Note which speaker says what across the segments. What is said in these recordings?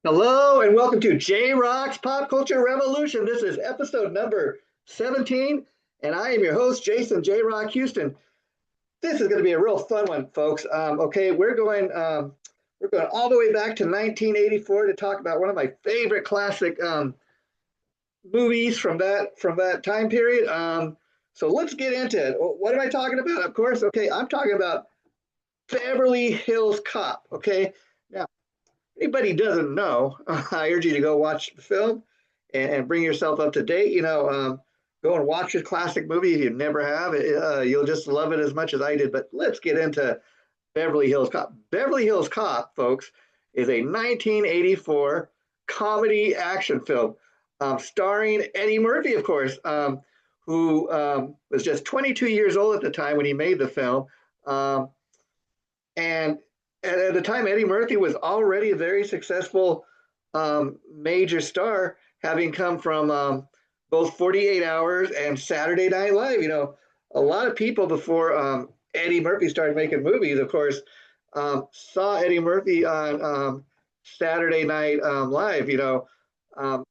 Speaker 1: Hello and welcome to JRock's Pop Culture Revolution. This is episode number 17, and I am your host, Jason JRock Houston. This is going to be a real fun one, folks. We're going all the way back to 1984 to talk about one of my favorite classic movies from that time period. So let's get into it. What am I talking about? Of course, okay, I'm talking about Beverly Hills Cop. Okay, now anybody doesn't know, I urge you to go watch the film and bring yourself up to date. Go and watch this classic movie if you never have. You'll just love it as much as I did. But let's get into Beverly Hills Cop. Beverly Hills Cop, folks, is a 1984 comedy action film starring Eddie Murphy, of course, who was just 22 years old at the time when he made the film. Um, and at the time, Eddie Murphy was already a very successful major star, having come from both 48 Hours and Saturday Night Live. A lot of people before Eddie Murphy started making movies, of course, saw Eddie Murphy on Saturday Night Live. Um,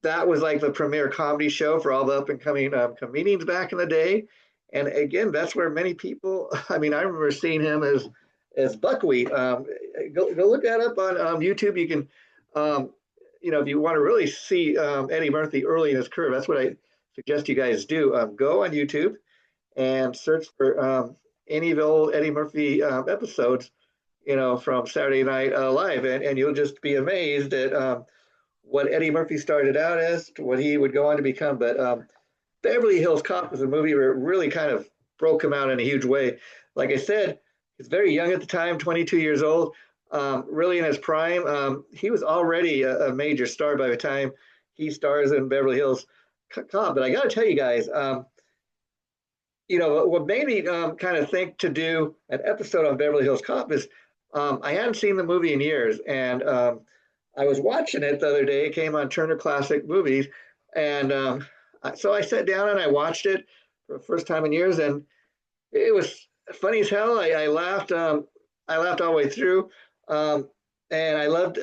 Speaker 1: that was like the premier comedy show for all the up and coming comedians back in the day. And again, that's where many people, I mean, I remember seeing him as Buckwheat. Go look that up on YouTube. You can, if you want to really see Eddie Murphy early in his career, that's what I suggest you guys do. Go on YouTube and search for any of the old Eddie Murphy episodes, from Saturday Night Live, and you'll just be amazed at what Eddie Murphy started out as, to what he would go on to become. But Beverly Hills Cop was a movie where it really kind of broke him out in a huge way. Like I said, he's very young at the time, 22 years old, really in his prime. He was already a major star by the time he stars in Beverly Hills Cop. But I got to tell you guys, what made me kind of think to do an episode on Beverly Hills Cop is I hadn't seen the movie in years, and I was watching it the other day. It came on Turner Classic Movies, and so I sat down and I watched it for the first time in years, and it was funny as hell. I laughed. I laughed all the way through, and I loved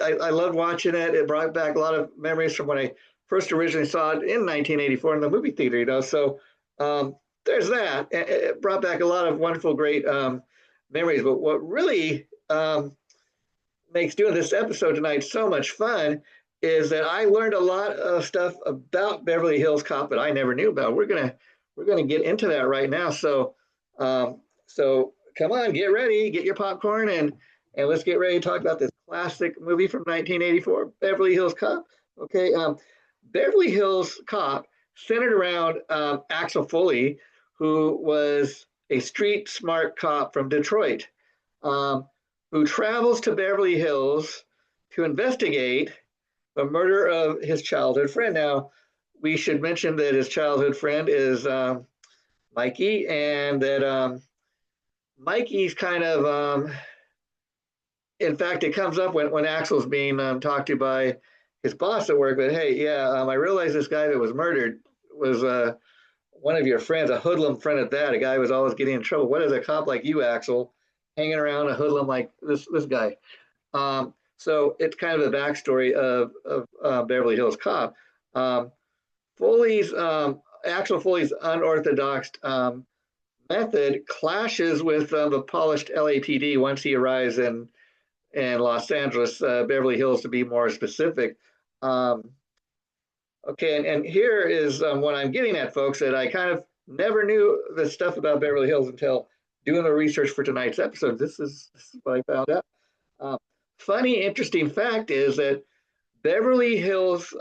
Speaker 1: watching it. It brought back a lot of memories from when I first originally saw it in 1984 in the movie theater. So there's that. It brought back a lot of wonderful, great memories. But what really makes doing this episode tonight so much fun is that I learned a lot of stuff about Beverly Hills Cop that I never knew about. We're gonna get into that right now. So come on, get ready, get your popcorn, and let's get ready to talk about this classic movie from 1984, Beverly Hills Cop. Okay, Beverly Hills Cop centered around Axl Foley, who was a street smart cop from Detroit, um, who travels to Beverly Hills to investigate the murder of his childhood friend. Now, we should mention that his childhood friend is Mikey, and that Mikey's kind of, in fact, it comes up when Axel's being talked to by his boss at work. But hey, yeah, I realized this guy that was murdered was one of your friends, a hoodlum friend at that. A guy who was always getting in trouble. What is a cop like you, Axel, hanging around a hoodlum like this guy? So it's kind of the backstory of Beverly Hills Cop. Um, Foley's Axel Foley's unorthodox method clashes with the polished LAPD once he arrives in Los Angeles, Beverly Hills to be more specific. Um, okay, and here is what I'm getting at, folks, that I kind of never knew the stuff about Beverly Hills until doing the research for tonight's episode. This is what I found out. Uh, Funny, interesting fact is that Beverly Hills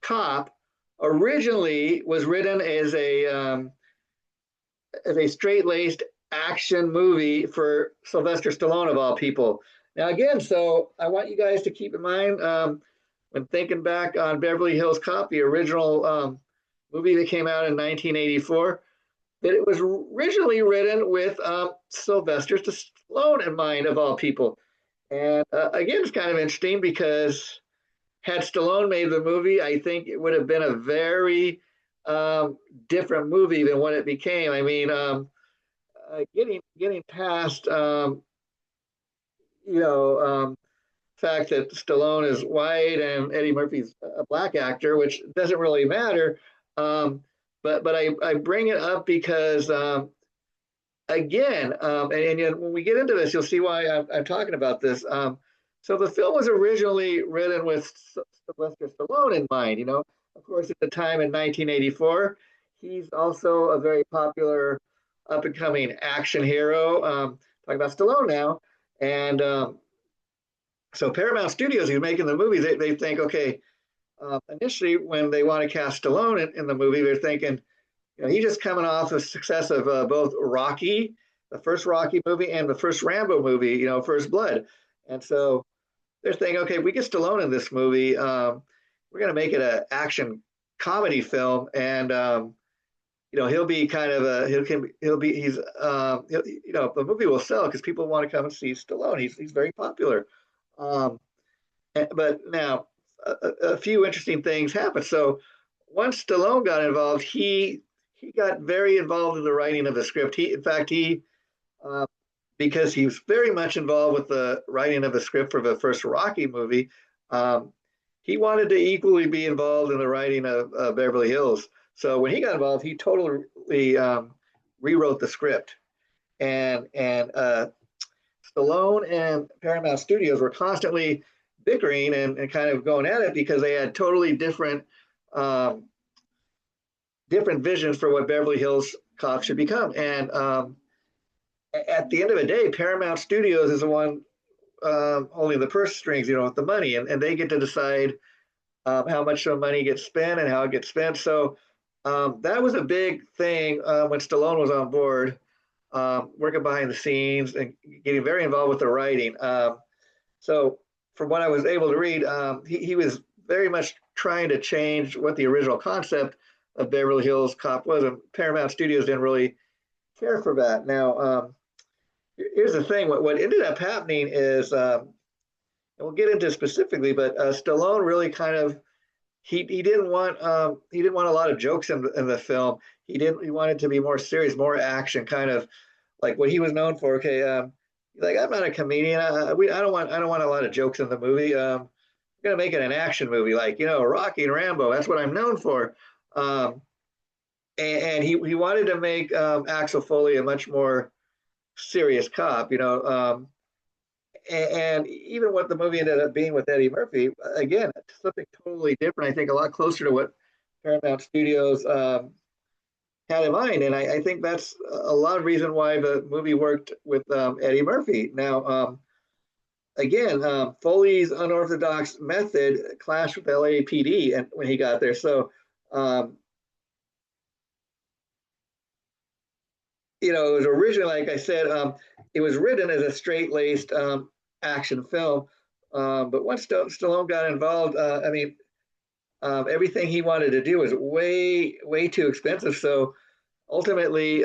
Speaker 1: Cop originally was written as a straight-laced action movie for Sylvester Stallone of all people. Now, again, so I want you guys to keep in mind when thinking back on Beverly Hills Cop, the original movie that came out in 1984, that it was originally written with Sylvester Stallone in mind of all people. And again, it's kind of interesting because had Stallone made the movie, I think it would have been a very different movie than what it became. I mean, getting past you know um, fact that Stallone is white and Eddie Murphy's a black actor, which doesn't really matter. Um, but I bring it up because again, and when we get into this, you'll see why I'm talking about this. So the film was originally written with Sylvester Stallone in mind. Of course, at the time in 1984, he's also a very popular up and coming action hero. Talking about Stallone now, and so Paramount Studios, who's making the movies, they think, okay, initially when they want to cast Stallone in the movie, they're thinking, he's just coming off the success of both Rocky, the first Rocky movie, and the first Rambo movie, First Blood. And so they're thinking, okay, if we get Stallone in this movie, we're going to make it an action comedy film, and he'll be kind of the movie will sell because people want to come and see Stallone. He's very popular. Um, but now a few interesting things happened. So once Stallone got involved, he got very involved in the writing of the script. In fact, uh, because he was very much involved with the writing of the script for the first Rocky movie, um, he wanted to equally be involved in the writing of Beverly Hills. So when he got involved, he totally rewrote the script, and Stallone and Paramount Studios were constantly bickering and kind of going at it because they had totally um, different visions for what Beverly Hills Cop should become. And at the end of the day, Paramount Studios is the one holding the purse strings, with the money, and they get to decide how much of the money gets spent and how it gets spent. So that was a big thing when Stallone was on board, working behind the scenes and getting very involved with the writing. So from what I was able to read, he was very much trying to change what the original concept of Beverly Hills Cop was, and Paramount Studios didn't really care for that. Now, here's the thing: what ended up happening is, and we'll get into specifically, but Stallone really kind of he didn't want a lot of jokes in the film. He wanted to be more serious, more action, kind of like what he was known for. Okay, like I'm not a comedian. I don't want a lot of jokes in the movie. I'm gonna make it an action movie, like Rocky and Rambo. That's what I'm known for. Um, and he wanted to make Axl Foley a much more serious cop. And even what the movie ended up being with Eddie Murphy, again, something totally different. I think a lot closer to what Paramount Studios had in mind, and I think that's a lot of reason why the movie worked with Eddie Murphy. Now, again, Foley's unorthodox method clashed with LAPD, and when he got there, so it was originally, like I said, it was written as a straight-laced action film, but once Stallone got involved, I mean, everything he wanted to do was way too expensive. So ultimately,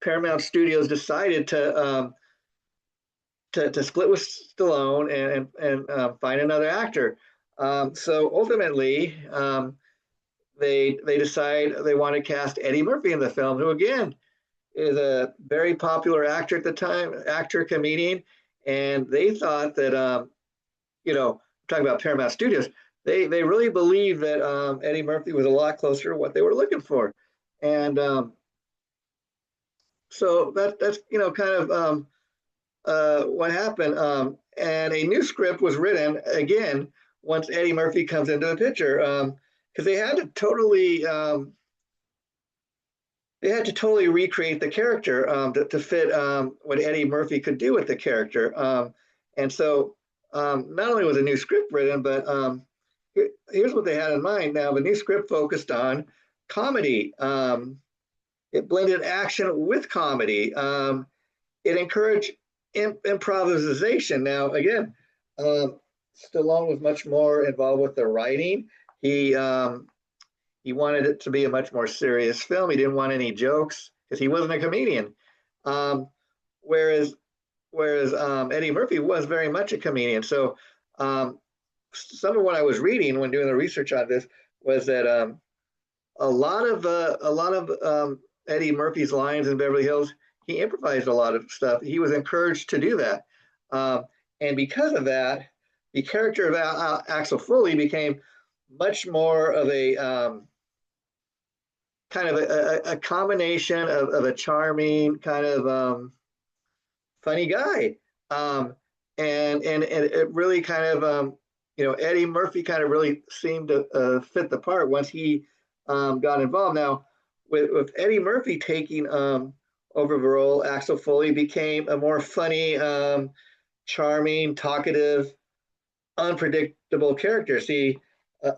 Speaker 1: Paramount Studios decided to split with Stallone and find another actor. So ultimately, they decide they want to cast Eddie Murphy in the film, who again is a very popular actor at the time, actor comedian, and they thought that talking about Paramount Studios, they really believed that Eddie Murphy was a lot closer to what they were looking for, and so that's kind of what happened. And a new script was written again once Eddie Murphy comes into the picture, because they had to totally recreate the character to fit what Eddie Murphy could do with the character. And so not only was a new script written, but here's what they had in mind. Now, the new script focused on comedy. It blended action with comedy. It encouraged improvisation. Now, again, Stallone was much more involved with the writing. He wanted it to be a much more serious film. He didn't want any jokes because he wasn't a comedian. Um, whereas Eddie Murphy was very much a comedian. So some of what I was reading when doing the research on this was that a lot of Eddie Murphy's lines in Beverly Hills, he improvised a lot of stuff. He was encouraged to do that, and because of that, the character of Axl Foley became much more of a kind of a combination of a charming kind of funny guy. Um, and it really kind of Eddie Murphy kind of really seemed to fit the part once he got involved. Now with Eddie Murphy taking over the role, Axl Foley became a more funny, charming, talkative, unpredictable character. See,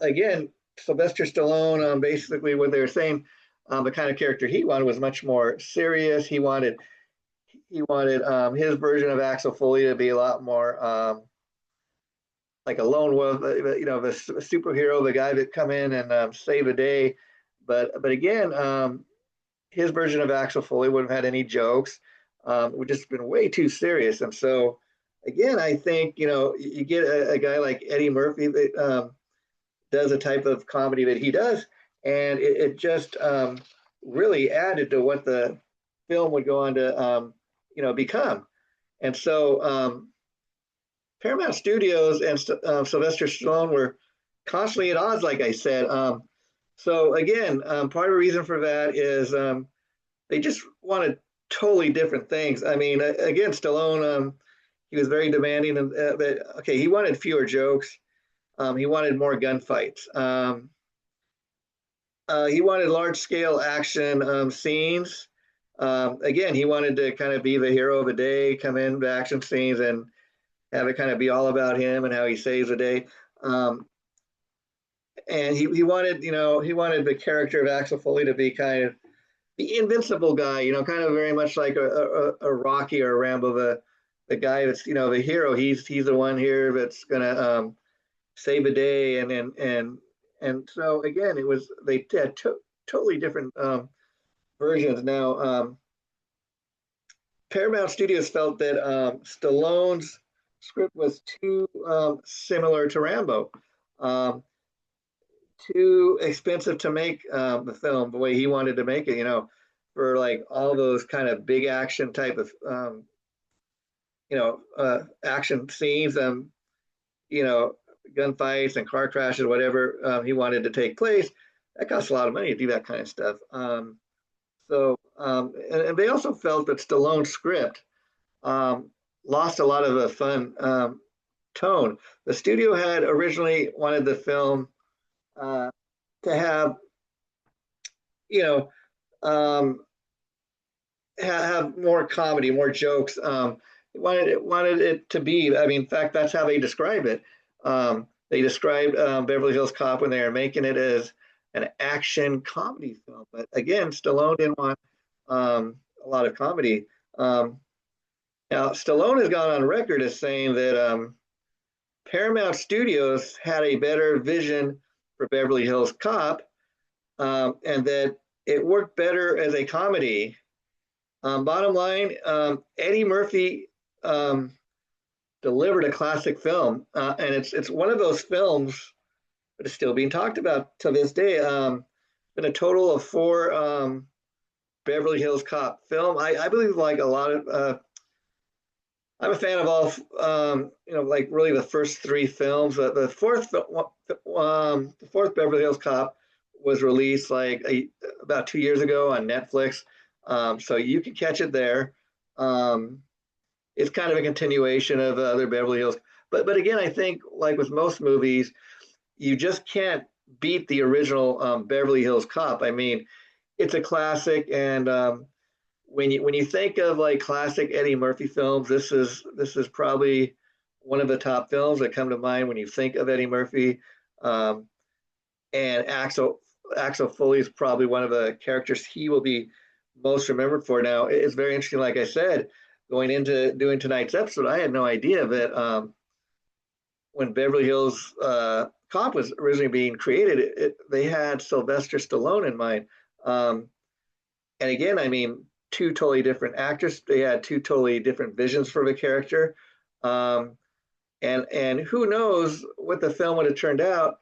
Speaker 1: again, Sylvester Stallone, basically what they were saying, the kind of character he wanted was much more serious. He wanted his version of Axl Foley to be a lot more like a lone wolf, the superhero, the guy that come in and save the day. But again, his version of Axl Foley wouldn't have had any jokes. It would just been way too serious. And so, again, I think you get a guy like Eddie Murphy that does a type of comedy that he does, and it just really added to what the film would go on to become. And so Paramount Studios and Sylvester Stallone were constantly at odds, like I said. So again, part of the reason for that is they just wanted totally different things. I mean, again, Stallone, he was very demanding, and okay, he wanted fewer jokes. He wanted more gunfights. He wanted large-scale action scenes. Again, he wanted to kind of be the hero of the day, come in the action scenes, and have it kind of be all about him and how he saves the day. And he wanted, he wanted the character of Axl Foley to be kind of the invincible guy, kind of very much like a Rocky or a Rambo, the guy that's, the hero. He's the one here that's gonna save the day, and so again, they had totally different versions. Now, Paramount Studios felt that Stallone's script was too similar to Rambo, too expensive to make the film the way he wanted to make it. For like all those kind of big action type of action scenes, gunfights and car crashes, whatever he wanted to take place. That costs a lot of money to do that kind of stuff. And they also felt that Stallone's script lost a lot of the fun tone. The studio had originally wanted the film to have, um, have more comedy, more jokes. Wanted it to be. I mean, in fact, that's how they describe it. They described Beverly Hills Cop when they were making it as an action comedy film. But again, Stallone didn't want a lot of comedy. Now, Stallone has gone on record as saying that Paramount Studios had a better vision for Beverly Hills Cop, and that it worked better as a comedy. Bottom line, Eddie Murphy delivered a classic film, and it's one of those films that is still being talked about to this day. Been a total of 4 Beverly Hills Cop film. I believe like a lot of. I'm a fan of all, like really the first 3 films. The fourth Beverly Hills Cop was released like about 2 years ago on Netflix, so you can catch it there. It's kind of a continuation of other Beverly Hills, but again, I think like with most movies, you just can't beat the original Beverly Hills Cop. I mean, it's a classic, and when you think of like classic Eddie Murphy films, this is probably one of the top films that come to mind when you think of Eddie Murphy. And Axl Foley is probably one of the characters he will be most remembered for. Now, it's very interesting. Like I said, going into doing tonight's episode, I had no idea that when Beverly Hills Cop was originally being created, they had Sylvester Stallone in mind. And again, I mean, 2 totally different actors. They had 2 totally different visions for the character. And who knows what the film would have turned out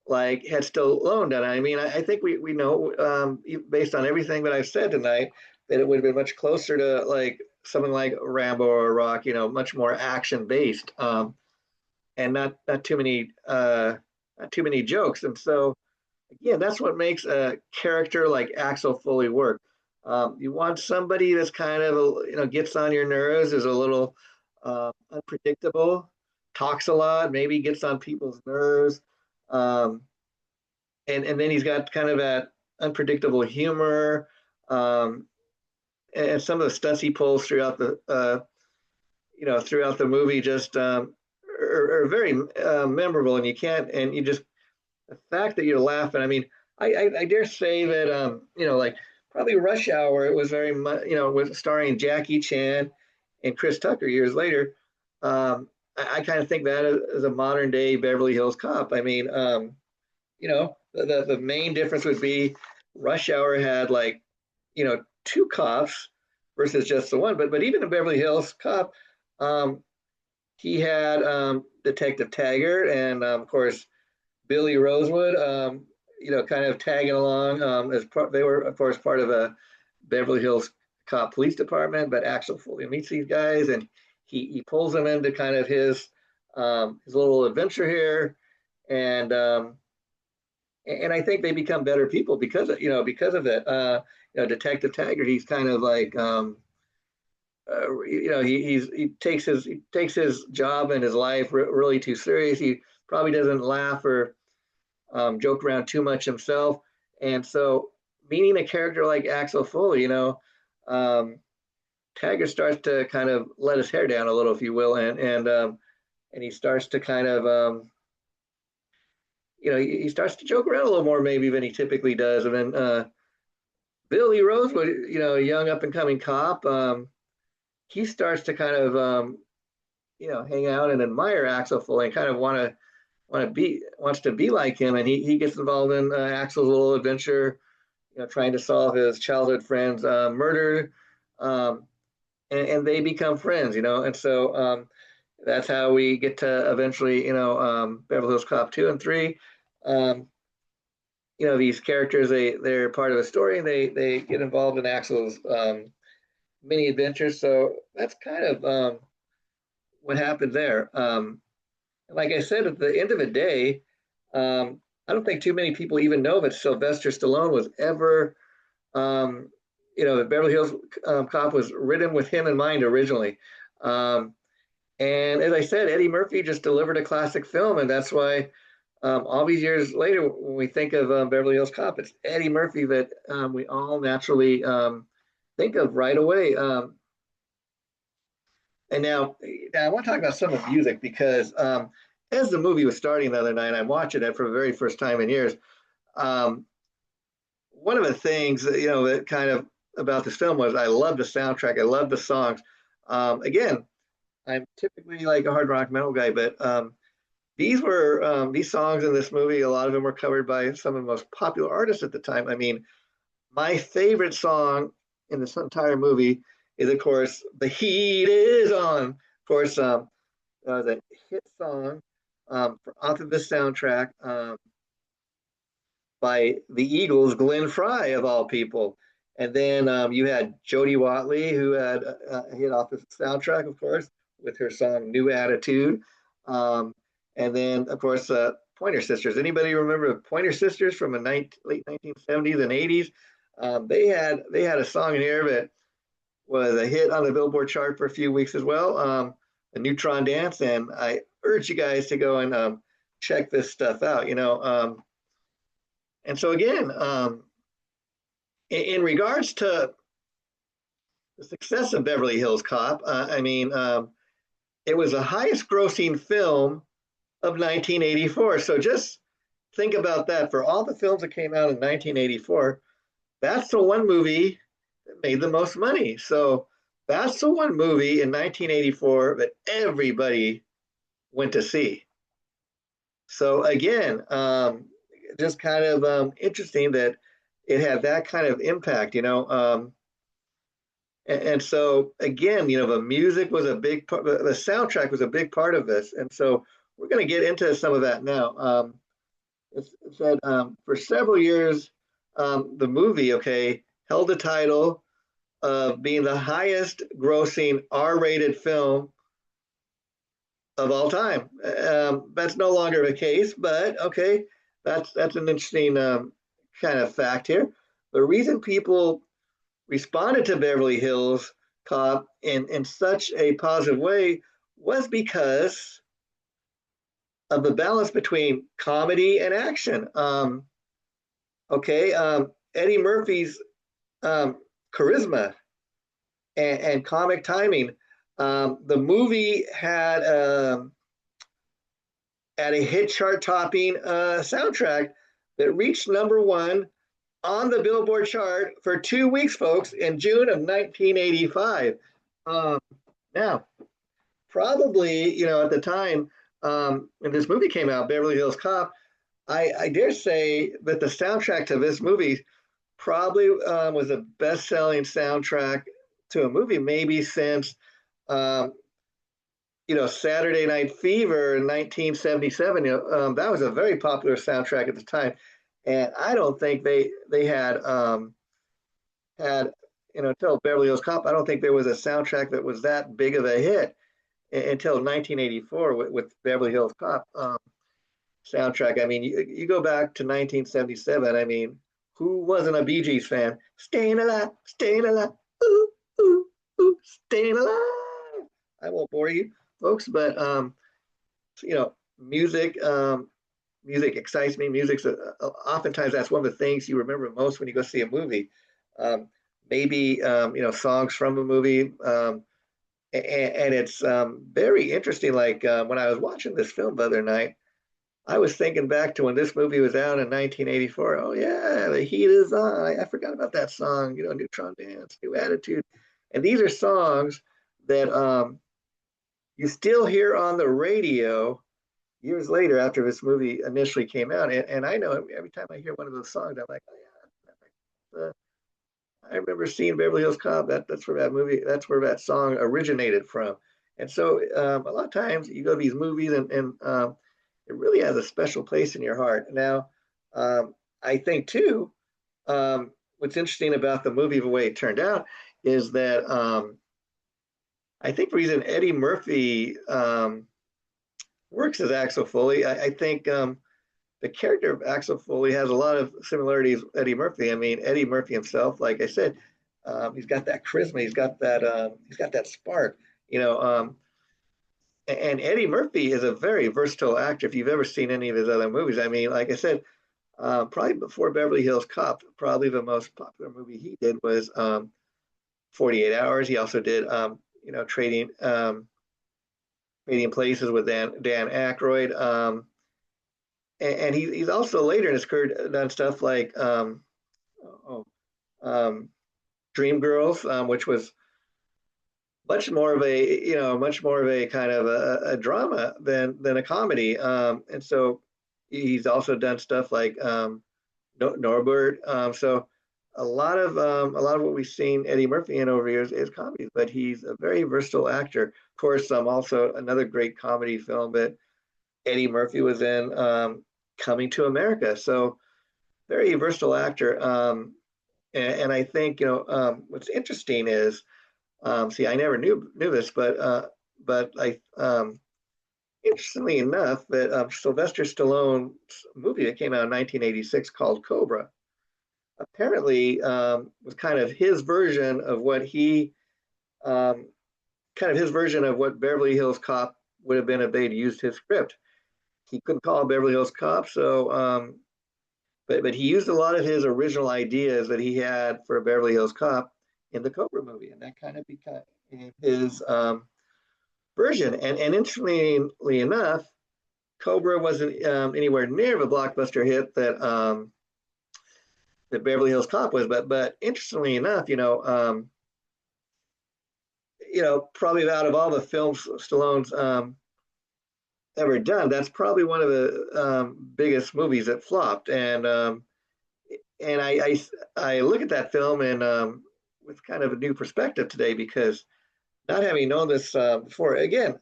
Speaker 1: like had Stallone done. I mean, I think we know based on everything that I've said tonight that it would have been much closer to like something like Rambo or Rock, much more action based. and not too many not too many jokes. And so again, that's what makes a character like Axl Foley work. You want somebody that's kind of gets on your nerves, is a little unpredictable, talks a lot, maybe gets on people's nerves, um, and then he's got kind of that unpredictable humor, um, and some of the stunts he pulls throughout the throughout the movie just are very memorable, and you just the fact that you're laughing. I mean, I dare say that like probably Rush Hour. It was very much with starring Jackie Chan and Chris Tucker years later. I kind of think that as a modern day Beverly Hills Cop. I mean, the main difference would be Rush Hour had like two cops versus just the one. But even in Beverly Hills Cop, um, he had Detective Taggart and of course Billy Rosewood, kind of tagging along they were of course part of a Beverly Hills Cop Police Department, but Axl Foley meets these guys and he pulls them into kind of his little adventure here, and I think they become better people because of it. Detective Taggart, he's kind of like he takes his job and his life really too serious. He probably doesn't laugh or joke around too much himself, and so meeting a character like Axl Foley, Taggart starts to kind of let his hair down a little, if you will, and he starts to kind of he starts to joke around a little more maybe than he typically does, and then Billy Rosewood, a young up and coming cop, he starts to kind of hang out and admire Axl Foley and kind of wants to be like him, and he gets involved in Axl's little adventure, trying to solve his childhood friend's murder, um, and they become friends, and so that's how we get to eventually, Beverly Hills Cop 2 and 3. Um, these characters they're part of a story and they get involved in Axl's mini adventures. So that's kind of what happened there. Like I said, at the end of the day, I don't think too many people even know that Sylvester Stallone was ever, the Beverly Hills Cop was written with him in mind originally. And as I said, Eddie Murphy just delivered a classic film, and that's why all these years later, when we think of Beverly Hills Cop, it's Eddie Murphy that we all naturally think of right away. And now I want to talk about some of the music because as the movie was starting the other night, I'm watching it for the very first time in years. Um, One of the things that kind of about this film was I love the soundtrack. I love the songs. Again, I'm typically like a hard rock metal guy, but these songs in this movie. A lot of them were covered by some of the most popular artists at the time. I mean, my favorite song in this entire movie is, of course, "The Heat Is On." Of course, the hit song off of this soundtrack by the Eagles, Glenn Frey of all people. And then you had Jody Watley, who had a hit off the soundtrack, of course, with her song "New Attitude." Um, and then, of course, Pointer Sisters. Anybody remember Pointer Sisters from the late 1970s and 80s? They had a song in here that was a hit on the Billboard chart for a few weeks as well, "A Neutron Dance." And I urge you guys to go and check this stuff out. And so again, in regards to the success of Beverly Hills Cop, I mean, it was the highest grossing film of 1984. So just think about that. For all the films that came out in 1984, that's the one movie that made the most money. So that's the one movie in 1984 that everybody went to see. So again, just kind of interesting that it had that kind of impact. And so again, the music was a big part, the soundtrack was a big part of this. And so we're going to get into some of that now. It said for several years, the movie, okay, held the title of being the highest grossing R-rated film of all time. That's no longer the case, but okay, that's an interesting kind of fact here. The reason people responded to Beverly Hills Cop in such a positive way was because of the balance between comedy and action. Okay, Eddie Murphy's charisma and comic timing. The movie had a hit chart topping soundtrack that reached number one on the Billboard chart for 2 weeks, folks, in June of 1985. Um, Now, probably, at the time when this movie came out, Beverly Hills Cop, I dare say that the soundtrack to this movie probably was the best-selling soundtrack to a movie, maybe since um, Saturday Night Fever in 1977. That was a very popular soundtrack at the time, and I don't think they had until Beverly Hills Cop. I don't think there was a soundtrack that was that big of a hit until 1984 with Beverly Hills Cop soundtrack. I mean, you go back to 1977. I mean, who wasn't a Bee Gees fan? Staying alive, ooh, ooh, ooh, staying alive. I won't bore you, folks, but music, music excites me. Music's oftentimes that's one of the things you remember most when you go see a movie. Um, Maybe songs from a movie, and it's very interesting. Like when I was watching this film the other night, I was thinking back to when this movie was out in 1984. Oh yeah, the heat is on. I forgot about that song. Neutron Dance, New Attitude, and these are songs that you still hear on the radio years later after this movie initially came out. And I know every time I hear one of those songs, I'm like, oh yeah, I remember seeing Beverly Hills Cop. That's where that movie, that's where that song originated from. And so a lot of times you go to these movies and it really has a special place in your heart. Now, I think too, what's interesting about the movie, the way it turned out, is that I think the reason Eddie Murphy works as Axl Foley, I think the character of Axl Foley has a lot of similarities with Eddie Murphy. I mean, Eddie Murphy himself, like I said, he's got that charisma, he's got that spark, you know. And Eddie Murphy is a very versatile actor. If you've ever seen any of his other movies, I mean, like I said, probably before Beverly Hills Cop, probably the most popular movie he did was 48 Hours. He also did, Trading Places with Dan Aykroyd. And he's also later in his career done stuff like oh, um, Dreamgirls, which was much more of a kind of a drama than a comedy. And so he's also done stuff like Norbert. So a lot of what we've seen Eddie Murphy in over years is comedies, but he's a very versatile actor. Of course, also another great comedy film that Eddie Murphy was in, Coming to America. So very versatile actor. And I think what's interesting is, see, I never knew this, but I interestingly enough that Sylvester Stallone's movie that came out in 1986 called Cobra apparently was kind of his version of what Beverly Hills Cop would have been if they'd used his script. He couldn't call it Beverly Hills Cop, so but he used a lot of his original ideas that he had for Beverly Hills Cop in the Cobra movie, and that kind of became his version. And interestingly enough, Cobra wasn't anywhere near the blockbuster hit that Beverly Hills Cop was. But interestingly enough, probably out of all the films Stallone's ever done, that's probably one of the biggest movies that flopped. And I look at that film and with kind of a new perspective today, because not having known this before, again,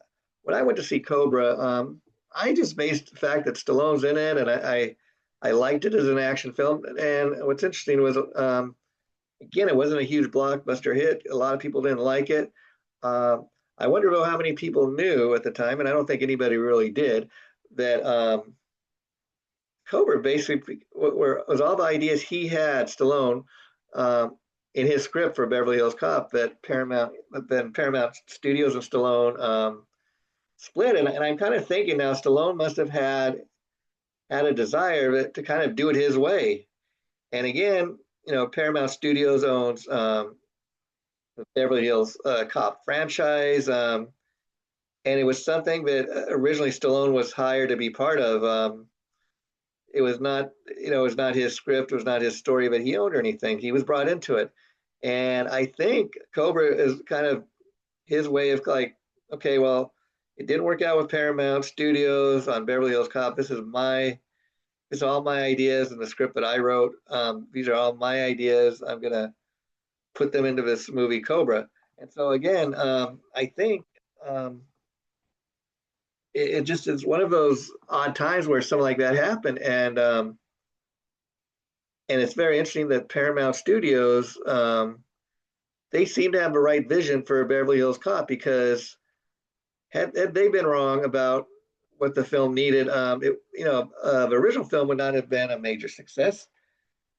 Speaker 1: when I went to see Cobra, I just based the fact that Stallone's in it, and I liked it as an action film. And what's interesting was, again, it wasn't a huge blockbuster hit. A lot of people didn't like it. I wonder about how many people knew at the time, and I don't think anybody really did, that Cobra basically was all the ideas he had, Stallone, um, in his script for Beverly Hills Cop that Paramount Studios and Stallone split. And I'm kind of thinking now Stallone must have had a desire to kind of do it his way. And again, Paramount Studios owns the Beverly Hills Cop franchise, and it was something that originally Stallone was hired to be part of. It was not, it was not his script, it was not his story, but he owned or anything. He was brought into it, and I think Cobra is kind of his way of like, okay, well, it didn't work out with Paramount Studios on Beverly Hills Cop. It's all my ideas and the script that I wrote. These are all my ideas. I'm gonna put them into this movie Cobra. And so again, I think it just is one of those odd times where something like that happened, and it's very interesting that Paramount Studios they seem to have the right vision for Beverly Hills Cop because had they been wrong about what the film needed, the original film would not have been a major success.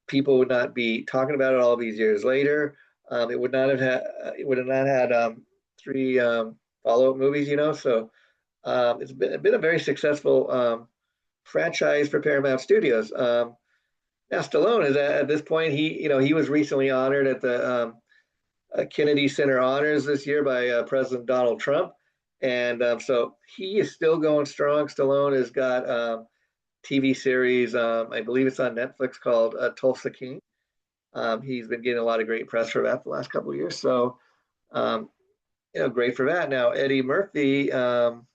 Speaker 1: People would not be talking about it all these years later. It would not have had it would have not had three follow-up movies, So it's been a very successful franchise for Paramount Studios. Now Stallone is at this point. He was recently honored at the Kennedy Center Honors this year by President Donald Trump, and so he is still going strong. Stallone has got TV series. I believe it's on Netflix called Tulsa King. He's been getting a lot of great press for that the last couple of years. So, um, great for that. Now Eddie Murphy, from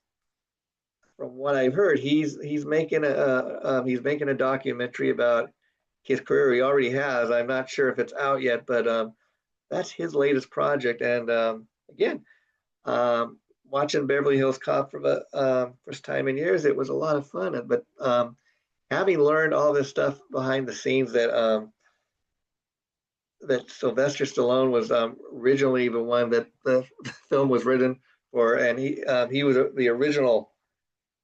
Speaker 1: what I've heard, he's making a documentary about his career. He already has. I'm not sure if it's out yet, but that's his latest project. And again, watching Beverly Hills Cop for the first time in years, it was a lot of fun. But having learned all this stuff behind the scenes that Sylvester Stallone was originally the one that the film was written for, and he was the original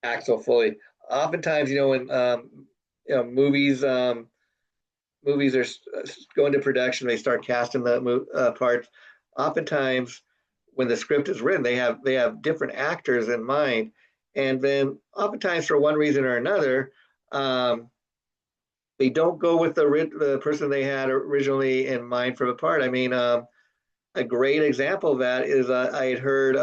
Speaker 1: Axl Foley. Oftentimes, when movies are going to production, they start casting the parts. Oftentimes, when the script is written, they have different actors in mind, and then oftentimes for one reason or another, they don't go with the person they had originally in mind for the part. I mean, a great example of that is I had heard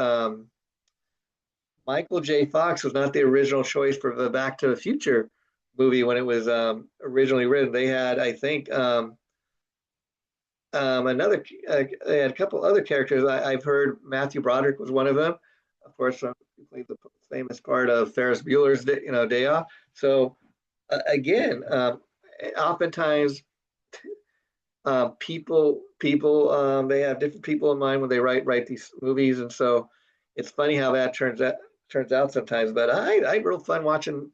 Speaker 1: Michael J. Fox was not the original choice for the Back to the Future movie when it was originally written. They had, I think, they had a couple other characters. I've heard Matthew Broderick was one of them. Of course, he played the famous part of Ferris Bueller's Day Off. So again, oftentimes people they have different people in mind when they write these movies, and so it's funny how that turns out sometimes. But I had real fun watching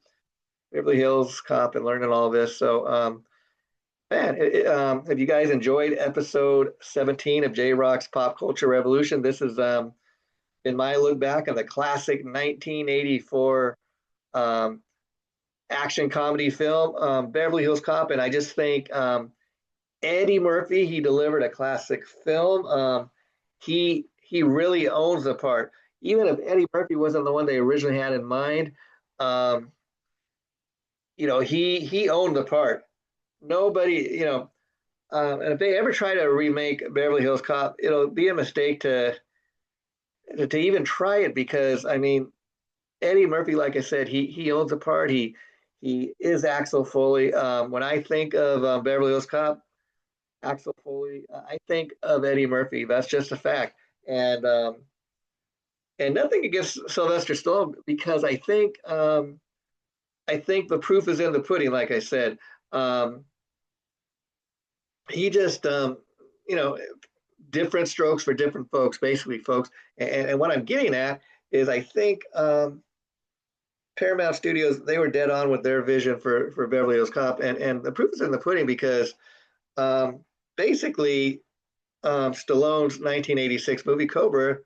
Speaker 1: Beverly Hills Cop and learning all this. So man, have you guys enjoyed episode 17 of JRock's Pop Culture Revolution? This has been my look back on the classic 1984 action comedy film, Beverly Hills Cop, and I just think Eddie Murphy, he delivered a classic film. He really owns the part. Even if Eddie Murphy wasn't the one they originally had in mind, he owned the part. Nobody, and if they ever try to remake Beverly Hills Cop, it'll be a mistake to even try it because I mean Eddie Murphy, like I said, he owns the part. He is Axl Foley. When I think of Beverly Hills Cop, Axl Foley, I think of Eddie Murphy. That's just a fact. And nothing against Sylvester Stallone because I think the proof is in the pudding. Like I said, he just different strokes for different folks, basically, folks. And what I'm getting at is I think Paramount Studios, they were dead on with their vision for Beverly Hills Cop, and the proof is in the pudding because basically Stallone's 1986 movie Cobra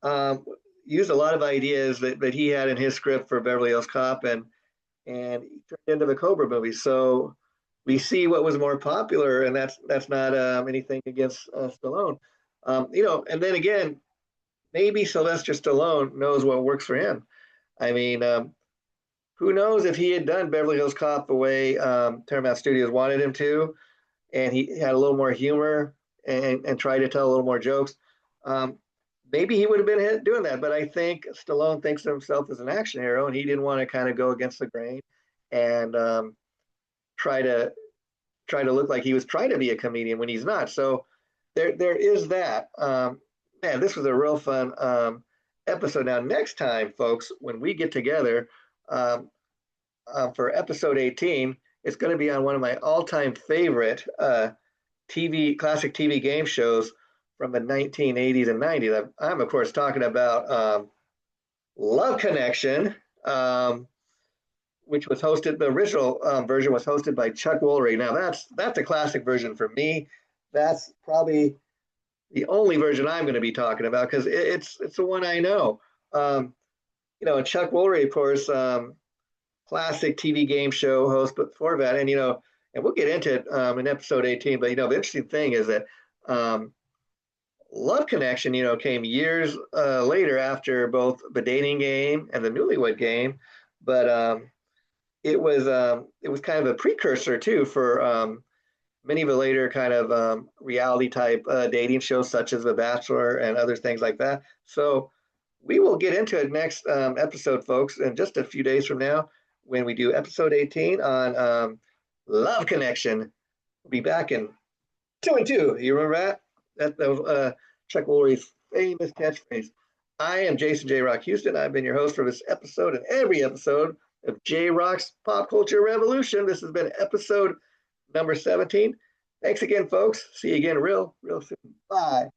Speaker 1: um, used a lot of ideas that he had in his script for Beverly Hills Cop, and he turned into the Cobra movie. So we see what was more popular, and that's not anything against Stallone. And then again, maybe Sylvester Stallone knows what works for him. I mean, who knows if he had done Beverly Hills Cop the way Paramount Studios wanted him to, and he had a little more humor and tried to tell a little more jokes. Um, Maybe he would have been doing that, but I think Stallone thinks of himself as an action hero, and he didn't want to kind of go against the grain and try to look like he was trying to be a comedian when he's not. So there is that. Man, this was a real fun episode. Now, next time, folks, when we get together um, for episode 18, it's going to be on one of my all-time favorite classic TV game shows from the 1980s and 90s. I'm of course talking about Love Connection, which was hosted. The original version was hosted by Chuck Woolery. Now that's a classic version for me. That's probably the only version I'm going to be talking about because it's the one I know. And Chuck Woolery, of course, classic TV game show host before that, and we'll get into it in episode 18. But the interesting thing is that Love Connection, came years later after both the dating game and the Newlywed Game, but it was kind of a precursor too for many of the later kind of reality type dating shows such as The Bachelor and other things like that. So we will get into it next episode, folks, in just a few days from now when we do episode 18 on Love Connection. We'll be back in 2 and 2. You remember that? That was Chuck Woolery's famous catchphrase. I am Jason JRock Houston. I've been your host for this episode and every episode of JRock's Pop Culture Revolution. This has been episode number 17. Thanks again, folks. See you again real soon. Bye.